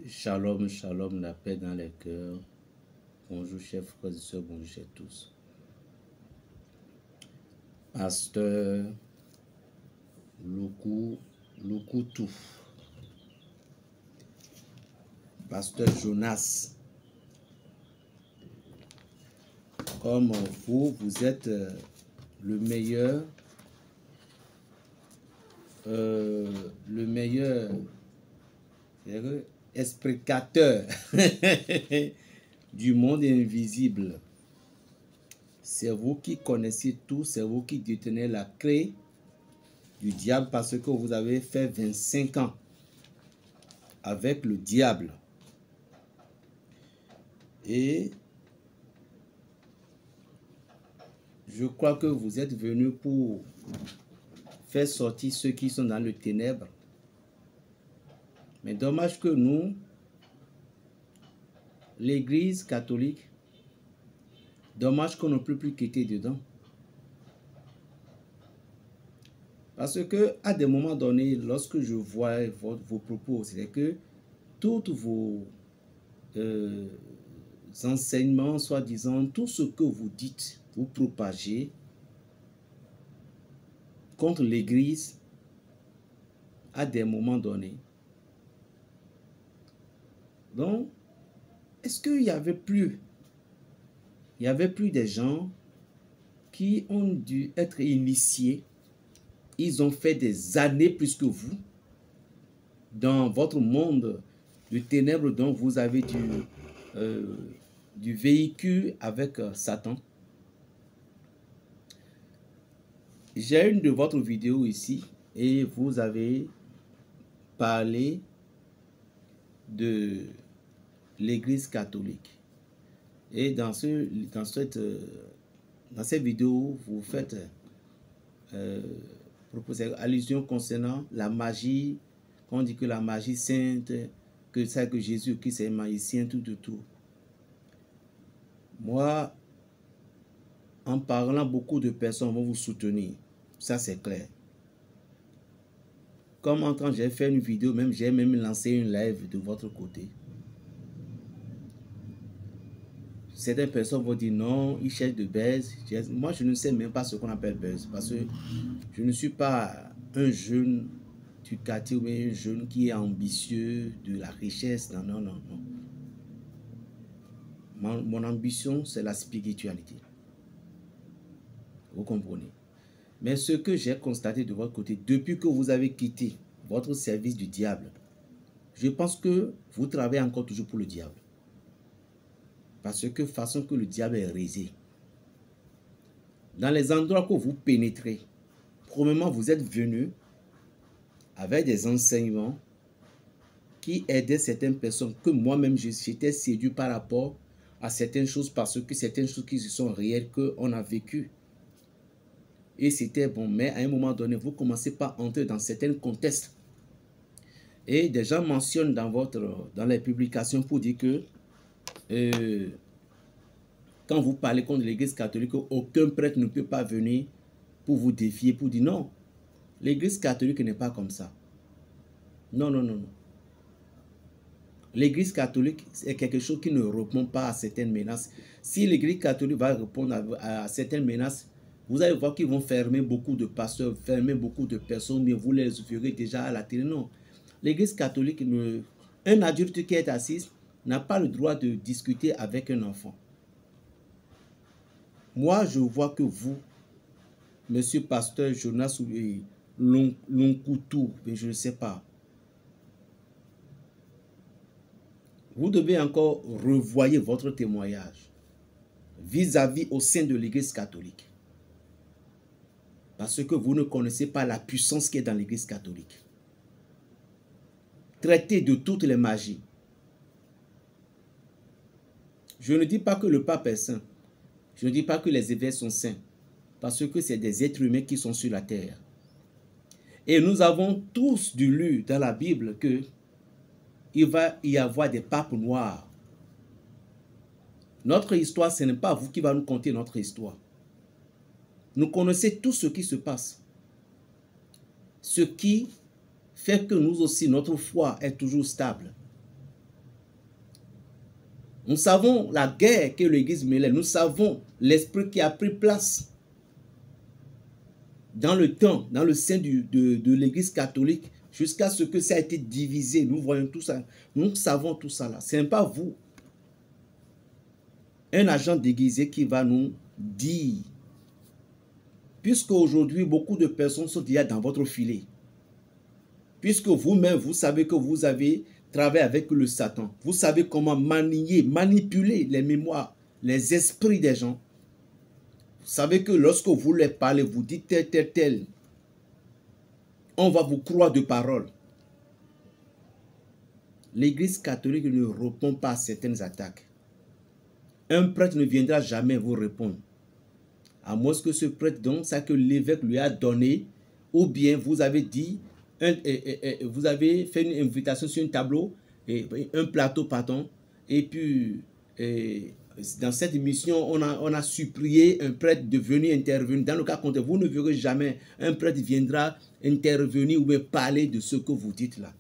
Shalom, shalom, la paix dans les cœurs. Bonjour, chers frères et sœurs, bonjour, chers tous. Pasteur Lukutu. Pasteur Jonas. Comme vous êtes le meilleur explicateur du monde invisible. C'est vous qui connaissez tout, c'est vous qui détenez la clé du diable parce que vous avez fait 25 ans avec le diable. Et je crois que vous êtes venu pour faire sortir ceux qui sont dans le ténèbre. Mais dommage que nous, l'Église catholique, dommage qu'on ne peut plus quitter dedans. Parce que à des moments donnés, lorsque je vois vos propos, c'est que toutes vos enseignements, soi-disant, tout ce que vous dites, vous propagez contre l'Église à des moments donnés. Donc, est-ce qu'il y avait plus des gens qui ont dû être initiés? Ils ont fait des années plus que vous dans votre monde de ténèbres dont vous avez du véhicule avec Satan. J'ai une de votre vidéo ici et vous avez parlé de l'Église catholique. Et dans cette vidéo, vous faites allusion concernant la magie, on dit que la magie sainte, que ça que Jésus qui c'est magicien, tout. Moi, en parlant, beaucoup de personnes vont vous soutenir. Ça, c'est clair. Comme quand j'ai fait une vidéo, j'ai même lancé une live de votre côté. Certaines personnes vont dire non, ils cherchent de buzz. Moi, je ne sais même pas ce qu'on appelle buzz. Parce que je ne suis pas un jeune du quartier ou un jeune qui est ambitieux de la richesse. Non. Mon ambition, c'est la spiritualité. Vous comprenez? Mais ce que j'ai constaté de votre côté, depuis que vous avez quitté votre service du diable, je pense que vous travaillez encore toujours pour le diable. Parce que façon que le diable est rusé. Dans les endroits que vous pénétrez, premièrement, vous êtes venu avec des enseignements qui aidaient certaines personnes que moi-même j'étais séduit par rapport à certaines choses parce que certaines choses qui sont réelles qu'on a vécues. Et c'était bon, mais à un moment donné, vous commencez par entrer dans certains contextes. Et des gens mentionnent dans les publications pour dire que quand vous parlez contre l'Église catholique, aucun prêtre ne peut pas venir pour vous défier, pour dire non. L'Église catholique n'est pas comme ça. Non. L'Église catholique est quelque chose qui ne répond pas à certaines menaces. Si l'Église catholique va répondre à certaines menaces, vous allez voir qu'ils vont fermer beaucoup de pasteurs, fermer beaucoup de personnes, mais vous les verrez déjà à la télé. Non. L'Église catholique, un adulte qui est assis n'a pas le droit de discuter avec un enfant. Moi, je vois que vous, monsieur pasteur Jonas ou Lukutu, je ne sais pas, vous devez encore revoyer votre témoignage vis-à-vis au sein de l'Église catholique. Parce que vous ne connaissez pas la puissance qui est dans l'Église catholique. Traitez de toutes les magies. Je ne dis pas que le pape est saint. Je ne dis pas que les évêques sont saints. Parce que c'est des êtres humains qui sont sur la terre. Et nous avons tous lu dans la Bible que il va y avoir des papes noirs. Notre histoire, ce n'est pas vous qui va nous conter notre histoire. Nous connaissons tout ce qui se passe. Ce qui fait que nous aussi, notre foi est toujours stable. Nous savons la guerre que l'Église mêlait. Nous savons l'esprit qui a pris place dans le temps, dans le sein de l'Église catholique, jusqu'à ce que ça a été divisé. Nous voyons tout ça. Nous savons tout ça là. Ce n'est pas vous, un agent déguisé, qui va nous dire. Puisque aujourd'hui, beaucoup de personnes sont déjà dans votre filet. Puisque vous-même, vous savez que vous avez travaillé avec le Satan. Vous savez comment manipuler les mémoires, les esprits des gens. Vous savez que lorsque vous leur parlez, vous dites tel, on va vous croire de parole. L'Église catholique ne répond pas à certaines attaques. Un prêtre ne viendra jamais vous répondre. À moins que ce prêtre donne ça que l'évêque lui a donné, ou bien vous avez dit, vous avez fait une invitation sur un tableau, un plateau, pardon, et puis dans cette émission, on a supplié un prêtre de venir intervenir. Dans le cas contraire, vous ne verrez jamais un prêtre viendra intervenir ou bien parler de ce que vous dites là.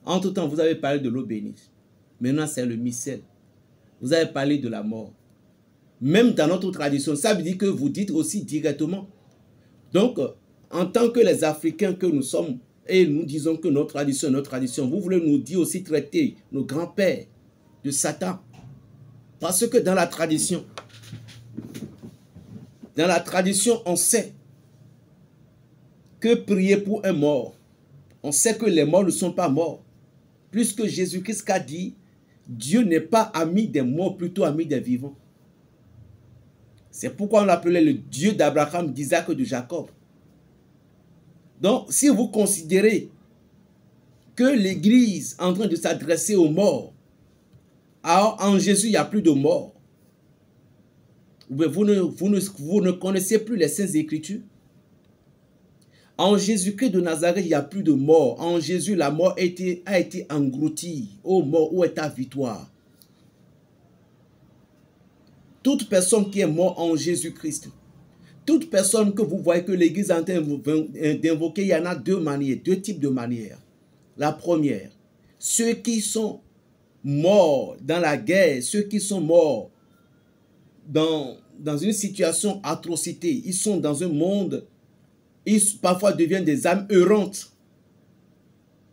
Entre-temps, vous avez parlé de l'eau bénite. Maintenant, c'est le missel. Vous avez parlé de la mort. Même dans notre tradition, ça veut dire que vous dites aussi directement. Donc, en tant que les Africains que nous sommes, et nous disons que notre tradition, vous voulez nous dire aussi traiter nos grands-pères de Satan. Parce que dans la tradition, on sait que prier pour un mort, on sait que les morts ne sont pas morts. Puisque Jésus-Christ a dit, Dieu n'est pas ami des morts, plutôt ami des vivants. C'est pourquoi on l'appelait le Dieu d'Abraham, d'Isaac et de Jacob. Donc, si vous considérez que l'Église est en train de s'adresser aux morts, alors en Jésus, il n'y a plus de morts. Vous ne connaissez plus les Saintes Écritures. En Jésus-Christ de Nazareth, il n'y a plus de mort. En Jésus, la mort a été engloutie. Ô mort, où est ta victoire? Toute personne qui est morte en Jésus-Christ, toute personne que vous voyez que l'Église est en train d'invoquer, il y en a deux types de manières. La première, ceux qui sont morts dans la guerre, ceux qui sont morts dans une situation atrocité, ils sont dans un monde, ils parfois deviennent des âmes errantes.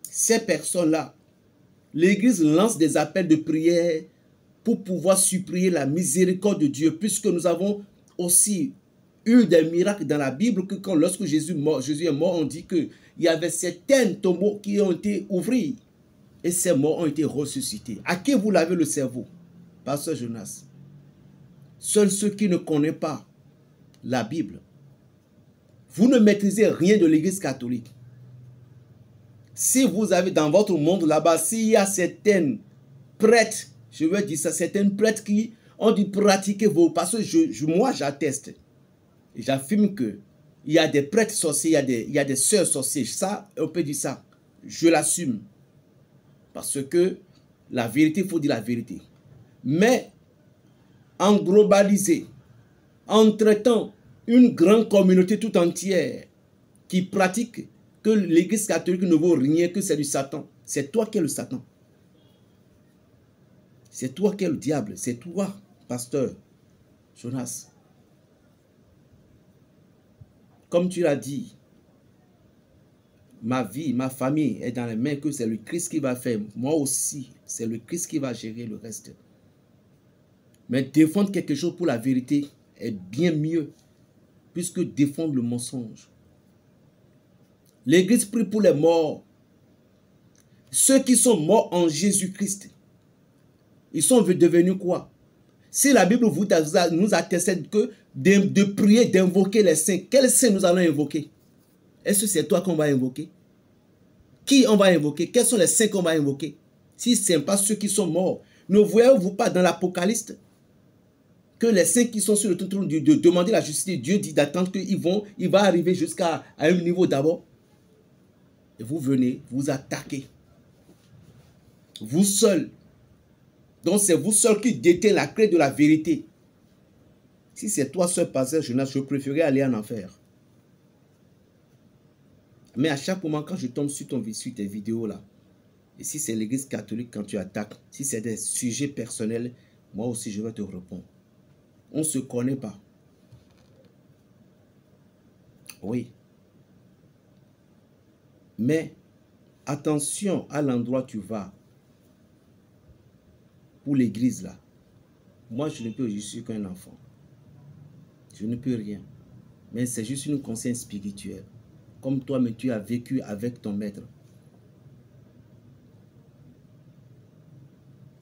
Ces personnes-là, l'Église lance des appels de prière pour pouvoir supplier la miséricorde de Dieu, puisque nous avons aussi eu des miracles dans la Bible, que lorsque Jésus est mort, on dit qu'il y avait certains tombeaux qui ont été ouverts, et ces morts ont été ressuscités. À qui vous lavez le cerveau? Pasteur Jonas. Seuls ceux qui ne connaissent pas la Bible. Vous ne maîtrisez rien de l'Église catholique. Si vous avez dans votre monde là-bas, s'il y a certaines prêtres, je veux dire ça, certaines prêtres qui ont dû pratiquer vos... Parce que moi, j'atteste. Et j'affirme que il y a des prêtres sorciers, il y a des sœurs sorcières. Ça, on peut dire ça. Je l'assume. Parce que la vérité, il faut dire la vérité. Mais en globalisé, en traitant une grande communauté tout entière qui pratique que l'Église catholique ne vaut rien, que c'est du Satan. C'est toi qui es le Satan. C'est toi qui es le diable. C'est toi, pasteur Jonas. Comme tu l'as dit, ma vie, ma famille est dans les mains que c'est le Christ qui va faire. Moi aussi, c'est le Christ qui va gérer le reste. Mais défendre quelque chose pour la vérité est bien mieux puisque défendre le mensonge. L'Église prie pour les morts. Ceux qui sont morts en Jésus-Christ, ils sont devenus quoi? Si la Bible nous atteste que de prier, d'invoquer les saints, quels saints nous allons invoquer? Est-ce que c'est toi qu'on va invoquer? Qui on va invoquer? Quels sont les saints qu'on va invoquer? Si ce n'est pas ceux qui sont morts. Ne voyez-vous pas dans l'Apocalypse que les saints qui sont sur le trône de demander la justice, Dieu dit d'attendre qu'il va arriver jusqu'à un niveau d'abord. Et vous venez, vous attaquez. Vous seul. Donc c'est vous seul qui détenez la clé de la vérité. Si c'est toi seul, pasteur Jonas, je préférerais aller en enfer. Mais à chaque moment, quand je tombe sur tes vidéos là, Et si c'est l'église catholique, quand tu attaques, si c'est des sujets personnels, moi aussi je vais te répondre. On ne se connaît pas. Oui. Mais attention à l'endroit où tu vas. Pour l'église là. Moi je ne peux, je suis qu'un enfant. Je ne peux rien. Mais c'est juste une conscience spirituelle. Comme toi, mais tu as vécu avec ton maître.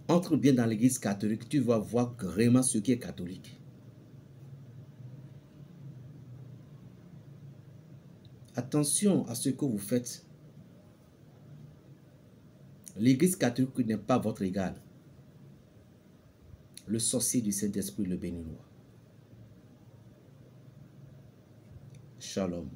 Entre bien dans l'église catholique, tu vas voir vraiment ce qui est catholique. Attention à ce que vous faites. L'église catholique n'est pas votre égal. Le sorcier du Saint-Esprit, le béninois. Shalom.